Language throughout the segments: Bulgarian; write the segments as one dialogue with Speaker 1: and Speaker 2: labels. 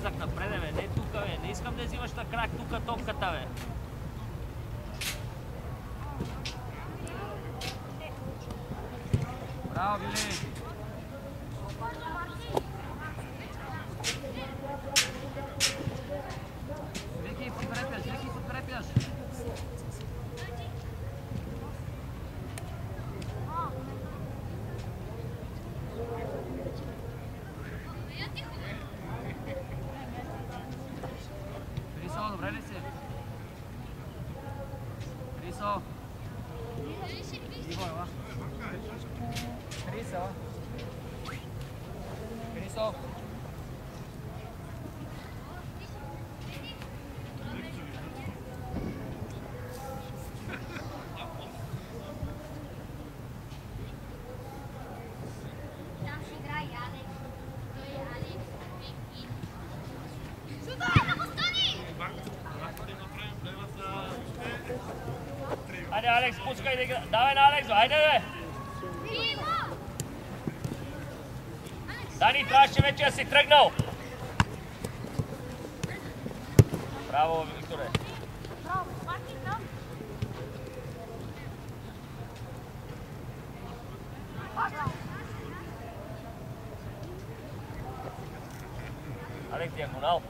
Speaker 1: влезах напред, бе, не тука, бе. Не искам да взимаш на крак тука топката, бе. Браво, Били! Вики, подкрепяш! Крисо, добре ли си? Крисо! Иво, ела. Крисо! Крисо! Хайде, Алекс, пускай да игра. Давай на Алекс, хайде, бе! Дани, трябваше вече да си тръгнал! Браво, Викторе! Алекс, диагонал!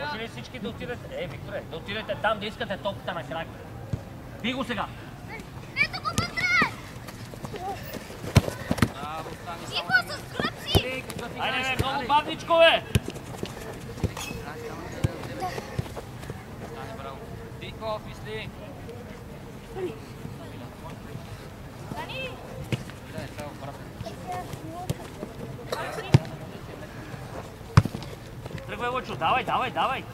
Speaker 1: Може ли всички да отидете? Викторе, да отидете там, да искате топката на крак. Би го сега!
Speaker 2: Ето го вътре! Иво, с гръб си!
Speaker 1: Айде, бе, много бавничко, бе! Вико, мисли!
Speaker 2: Дани!
Speaker 1: Тръгвай, Лъчо, давай, давай, давай!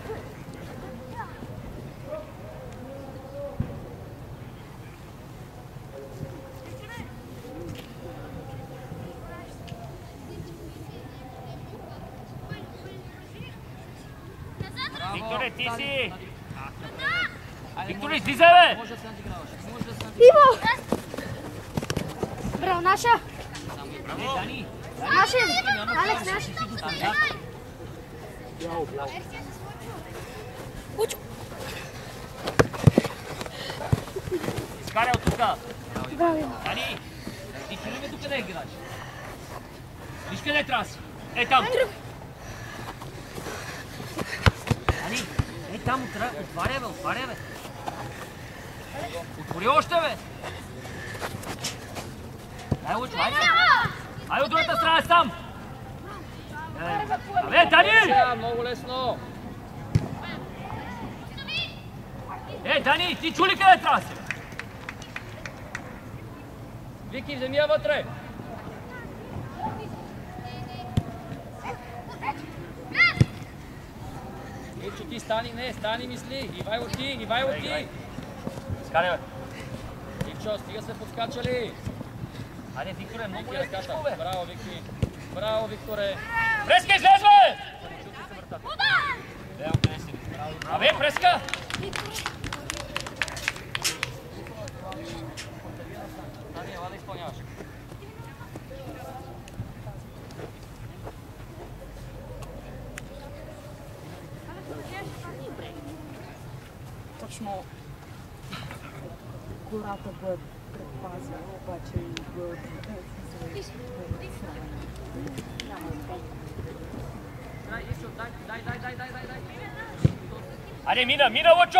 Speaker 1: Викторе, ти си! Викторе, излизай, бе!
Speaker 2: Иво! Браво, наша!
Speaker 1: Дани!
Speaker 2: Наша! Алекс, наша! Учо!
Speaker 1: Изкарай от тука!
Speaker 2: Браво!
Speaker 1: Дани! Ти чули ме тук да играш? Виж къде трябва си? Ей там! Дани! Ей там, отваря, бе, отваря, бе! Отвори още, бе! Дай, Лъчо, айде! Айде от другата страна сам! Абе, Дани!
Speaker 3: Много лесно!
Speaker 1: Дани, ти чули къде трябва си?
Speaker 3: Вики, вземи я вътре! Ичо, ти стани, не, стани мисли! Ивайло ти!
Speaker 1: Скарай, бе!
Speaker 3: Ичо, стига се подскачали!
Speaker 1: Айде, Викторе, много
Speaker 3: Вики ръката.
Speaker 1: лесничко, бе!
Speaker 3: Браво, Вики! Браво, Викторе!
Speaker 1: Преска, излез, бе! Абе, преска!
Speaker 3: Дани, ела да изпълняваш.
Speaker 4: Точно гората го предпазва, обаче и го
Speaker 3: Дай.
Speaker 1: Айде, мина, Лъчо!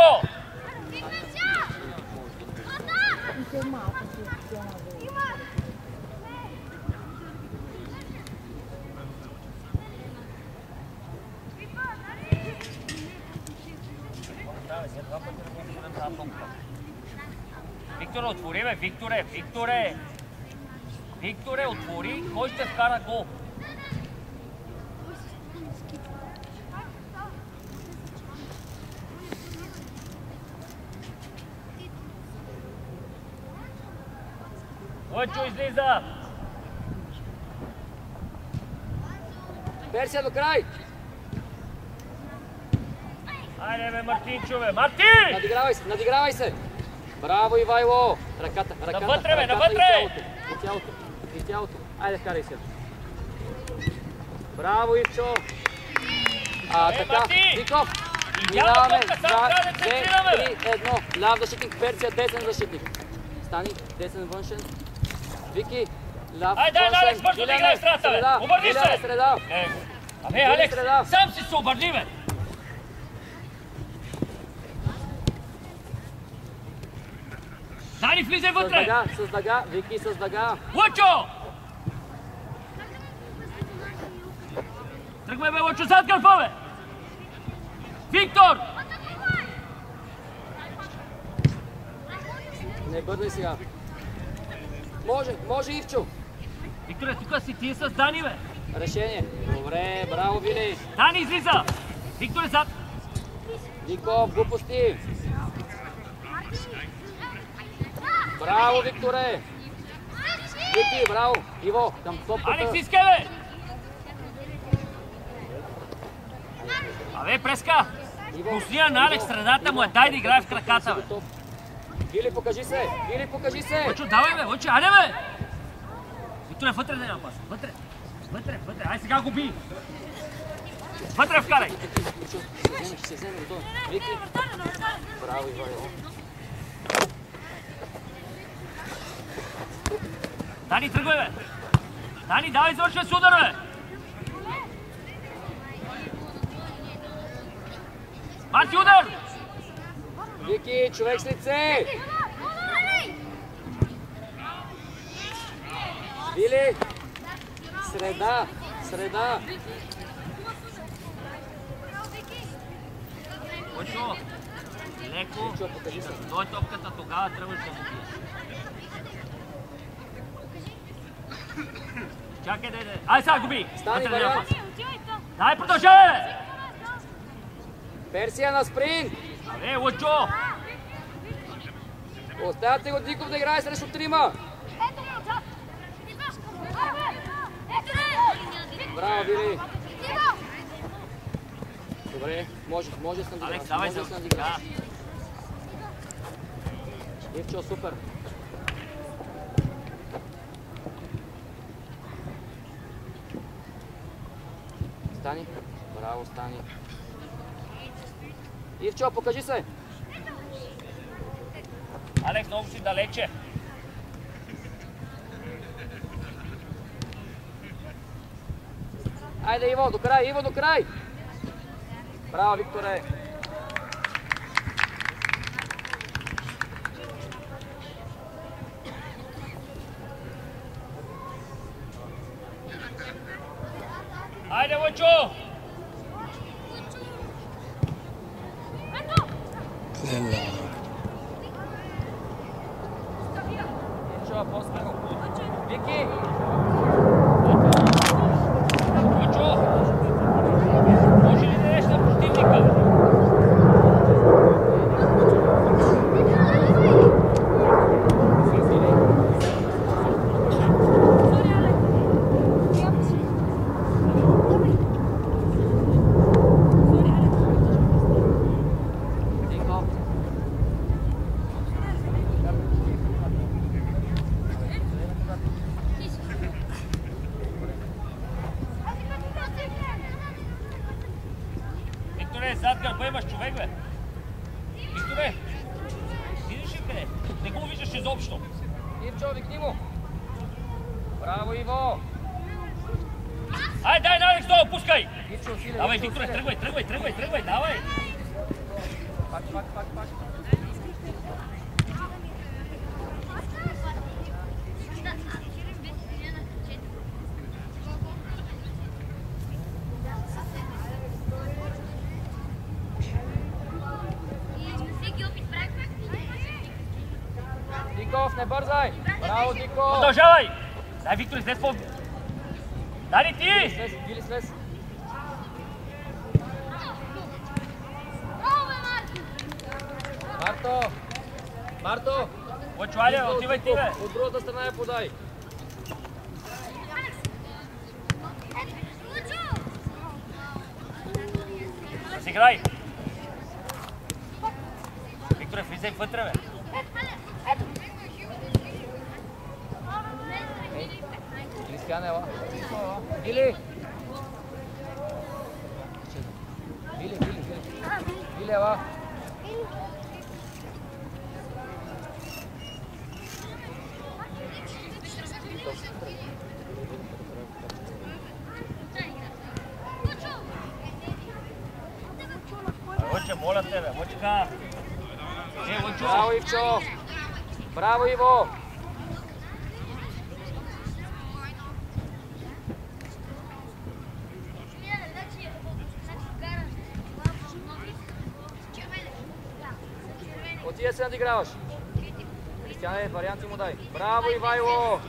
Speaker 4: и те малко се взема да
Speaker 1: Викторе, отвори, бе, Викторе! Викторе, отвори, кой ще вкара гол? Лъчо, излиза!
Speaker 3: Персия до край!
Speaker 1: Айде бе, Мартинчове! Марти!
Speaker 3: Надигравай се! Браво, Ивайло! Ръката.
Speaker 1: Навътре, бе, навътре!
Speaker 3: И тялото. Айде, вкарай се. Браво, Ивчо! Така,
Speaker 1: Марти!
Speaker 3: Виков!
Speaker 1: Идеална
Speaker 3: Минаваме.
Speaker 1: топка, само трябва да се центрираме!
Speaker 3: 3-1. Ляв защитник, Персия, десен защитник. Стани, десен външен. Вики, ляв
Speaker 1: Айде,
Speaker 3: външен.
Speaker 1: Алекс, бързо да играй страта, бе! Обърни се!
Speaker 3: Среда.
Speaker 1: Абе, Алекс, сам си се обърни, бе! Дани, влизай вътре!
Speaker 3: С дъга, Вики с дъга.
Speaker 1: Лъчо! Тръгвай, бе, Лъчо, зад гърба, бе! Виктор!
Speaker 3: Не бърдай сега. Може, Ивчо.
Speaker 1: Викторе, тук си ти с Дани, бе!
Speaker 3: Решение. Добре, браво, Вили.
Speaker 1: Дани, излиза! Викторе, зад!
Speaker 3: Нико, глупости. Браво, Викторе. Вики, браво. Иво, към топката.
Speaker 1: Алекс, искай, бе! Абе, Преска! Пусния на Алекс, средата му е, дай да играе в краката, бе!
Speaker 3: Вили, покажи се.
Speaker 1: Лъчо, давай, бе, Лъчо, айде, бе! Викторе, вътре да няма пас. Вътре. Ай, сега го би! Вътре вкарай!
Speaker 3: Ще се вземе, готово. Вики. Браво, Ивайло.
Speaker 1: Дани, тръгвай, бе! Дани, давай, завършвай с удар, бе! Марти, удар!
Speaker 3: Вики, човек с лице! Вили! Среда!
Speaker 1: Лъчо, леко, дой топката, тогава тръгваш да му биеш. Чакай, де. Ай, сега го би!
Speaker 3: Стани, вариант!
Speaker 1: Дай, продължавай, бе!
Speaker 3: Персия на спринт!
Speaker 1: Абе, Лъчо!
Speaker 3: Оставяте го Диков да играе срещу трима! Браво, Вили! Добре, може да съм диграл.
Speaker 1: Алекс, давай за сега.
Speaker 3: Ивчо, супер! Стани. Браво, Стани. Ивчо, покажи се!
Speaker 1: Алекс, много си далече.
Speaker 3: Айде, Иво, до край! Браво, Викторе!
Speaker 1: Айде, Лъчо!
Speaker 3: Ивчо, по-смело! Вики!
Speaker 1: Лъчо! Може ли да дадеш на противника? Викторе, зад гърба имаш човек, бе! Викторе! Видиш ли къде? Не го виждаш изобщо!
Speaker 3: Ивчо, викни му! Браво, Иво!
Speaker 1: Ай, дай на Алекс долу, пускай!
Speaker 3: Ивчо, усилия!
Speaker 1: Давай, Викторе, тръгвай, давай!
Speaker 3: Пак. Диков, не бързай! Браво, Дико!
Speaker 1: Продължавай! Дай, Виктор, излез по... Дали ти!
Speaker 3: Вили, слез! Марто!
Speaker 1: Лъчо, айде, отивай ти, бе!
Speaker 3: От другата страна я подай!
Speaker 1: Разиграй! взех вътре, бе.
Speaker 3: Кристиян, ела. Вили! Вили, ела.
Speaker 1: Воче, моля те, бе, Вочка. Вочо.
Speaker 3: Браво, Ивчо! Браво, Иво! Отиде се надиграваш. Кристияне, варианти му дай. Браво, Ивайло!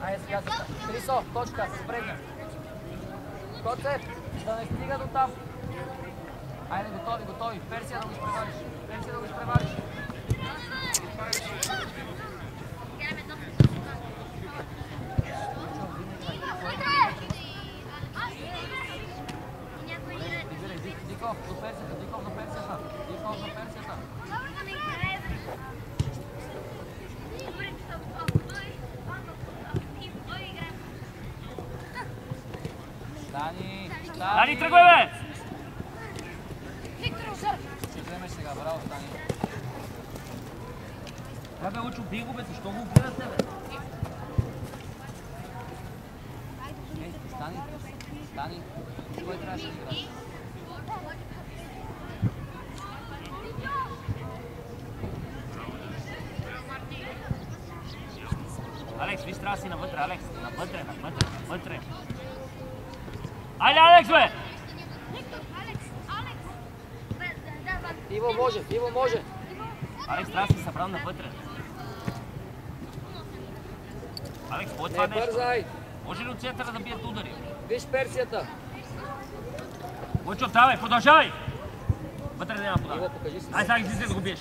Speaker 3: Айде сега за Крисо, точка, се спрегна. Коцев, да не стига до там. Айде, готови. Персия да го изпревариш. Диков до персията.
Speaker 1: Дани, тръгвай, бе!
Speaker 3: Ще вземеш сега, браво, Стани.
Speaker 1: Бе, Вочо, бий го, бе, защо го гледате, бе?
Speaker 3: Стани. Кой трябваше да играш?
Speaker 1: Алекс, виж, трябва да си навътре, Алекс. Навътре. Айде, Алекс, бе!
Speaker 3: Иво може.
Speaker 1: Алекс, трябва да си събран навътре. Алекс, кой е това
Speaker 3: Не
Speaker 1: нещо?
Speaker 3: бързай.
Speaker 1: Може ли от центъра да бият удари?
Speaker 3: Виж персията.
Speaker 1: Вочо, давай, продължавай! Вътре няма подава.
Speaker 3: Иво, покажи се.
Speaker 1: Айде, сега излизай да го биеш.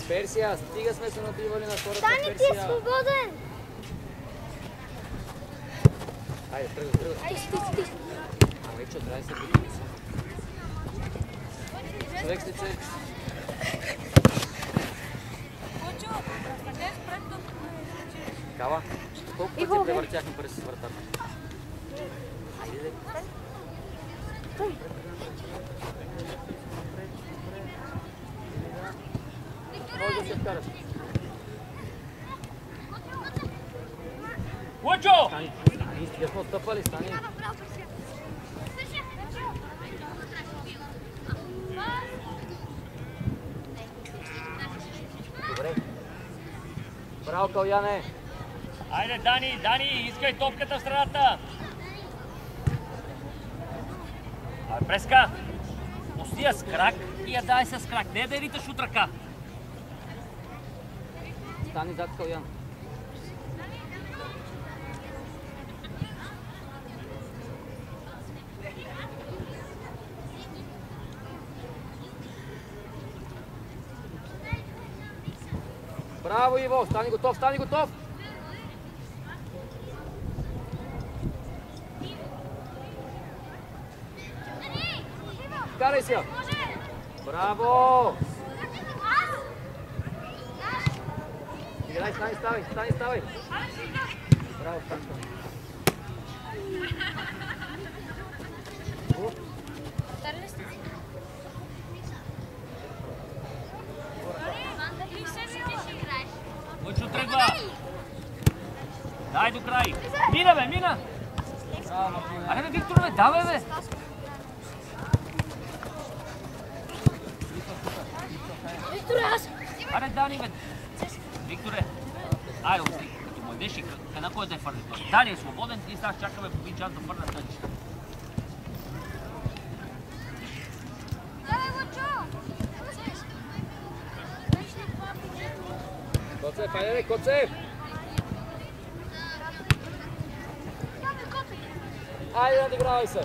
Speaker 3: Персия, стига сме се набивали на хората.
Speaker 2: Стани, ти е свободен!
Speaker 3: Айде, тръгвай.
Speaker 2: Ай, стига.
Speaker 3: Ама Ивчо, трябва да се бити. Човек с лице. Кава, колко пъти превъртяхме през вратата? Може да се вкараш.
Speaker 1: Вочо!
Speaker 3: Стани, стига сме отстъпали, Стани. Добре. Браво, Каляне!
Speaker 1: Айде, Дани, искай топката в страната! Абе, преска! Пусти я с крак и я дай с крак, не да я риташ от ръка!
Speaker 3: Стани зад Калян. Браво, Иво! Стани готов! Карай се! Браво! Играй, ставай! Браво, Станко!
Speaker 1: Вочо, тръгва! Дай до край! Мина, бе, мина!
Speaker 3: Браво, Мартине!
Speaker 1: Аре, бе, Виктор, бе, давай, бе!
Speaker 2: Викторе, аз!
Speaker 1: Аре, Дани, бе! Викторе! Айде, като младеш и на кой да е фърли той? Дани е свободен и сега чакаме половин час да фърля тънче.
Speaker 3: Коцев, айде, Коцев! Айде, надигравай се!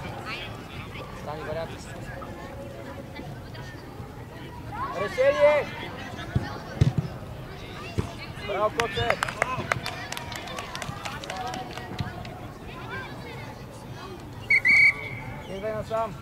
Speaker 3: Стани варианти. Решение! Браво, Коцев! Идвай насам.